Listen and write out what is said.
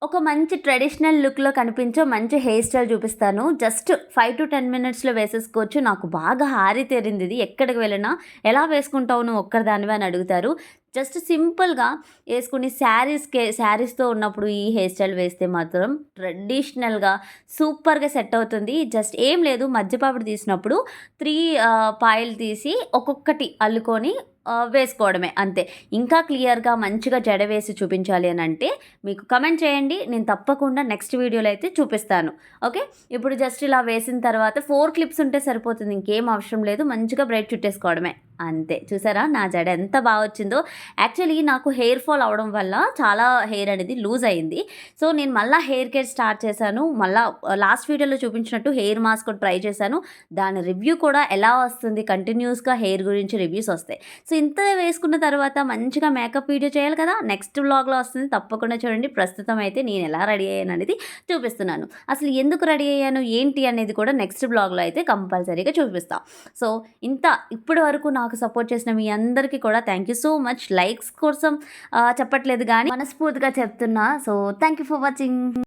ఒక మంచి ట్రెడిషనల్ లుక్‌లో కనిపించే మంచి హెయిర్ స్టైల్ చూపిస్తాను. జస్ట్ 5-10 మినిట్స్‌లో వేసేసుకోవచ్చు. నాకు బాగా ఆరితేరిందిది. ఎక్కడికి వెళ్ళినా ఎలా వేసుకుంటావు నువ్వు ఒక్కడిదానివే అని అడుగుతారు. జస్ట్ సింపుల్‌గా యేసుకుని శారీస్‌తో ఉన్నప్పుడు ఈ హెయిర్ స్టైల్ వేస్తే మాత్రం ట్రెడిషనల్‌గా సూపర్‌గా సెట్ అవుతుంది. జస్ట్ ఏం లేదు మధ్య పాపిడి తీసినప్పుడు 3 పాయలు తీసి ఒక్కొక్కటి అల్లుకొని వేసుకోవడమే అంతే. ఇంకా క్లియర్‌గా మంచిగా జడ వేసి చూపించాలి అనంటే మీకు కమెంట్ చేయండి. నేను తప్పకుండా నెక్స్ట్ వీడియోలో అయితే చూపిస్తాను. ఓకే. ఇప్పుడు జస్ట్ ఇలా వేసిన తర్వాత 4 క్లిప్స్ ఉంటే సరిపోతుంది. ఇంకేం అవసరం లేదు. మంచిగా బ్రైడ్ చుట్టేసుకోవడమే. అంతే. చూసారా నా జడ ఎంత బా వచ్చిందో. యాక్చువల్లీ నాకు హెయిర్ ఫాల్ అవ్వడం వల్ల చాలా హెయిర్ అనేది లూజ్ అయింది. సో, నేను మళ్ళా హెయిర్ కేర్ స్టార్ట్ చేశాను. మళ్ళా లాస్ట్ వీడియోలో చూపించినట్టు హెయిర్ మాస్క్ కూడా ట్రై చేశాను. దాని రివ్యూ కూడా ఎలా వస్తుంది కంటిన్యూస్‌గా హెయిర్ గురించి రివ్యూస్ వస్తాయి. సో, ఇంత వేసుకున్న తర్వాత మంచిగా మేకప్ వీడియో చేయాలి కదా! నెక్స్ట్ వ్లాగ్‌లో వస్తుంది. తప్పకుండా చూడండి. ప్రస్తుతం అయితే నేను ఎలా రెడీ అయ్యాననేది చూపిస్తున్నాను. అసలు ఎందుకు రెడీ అయ్యాను, ఏంటి అనేది కూడా నెక్స్ట్ వ్లాగ్‌లో అయితే కంపల్సరీగా చూపిస్తా. సో, ఇప్పటి వరకు నాకు సపోర్ట్ చేసిన మీ అందరికీ కూడా thank you so much. Likes కోసం చెప్పట్లేదు గానీ మనస్ఫూర్తిగా చెప్తున్నా. So, thank you for watching.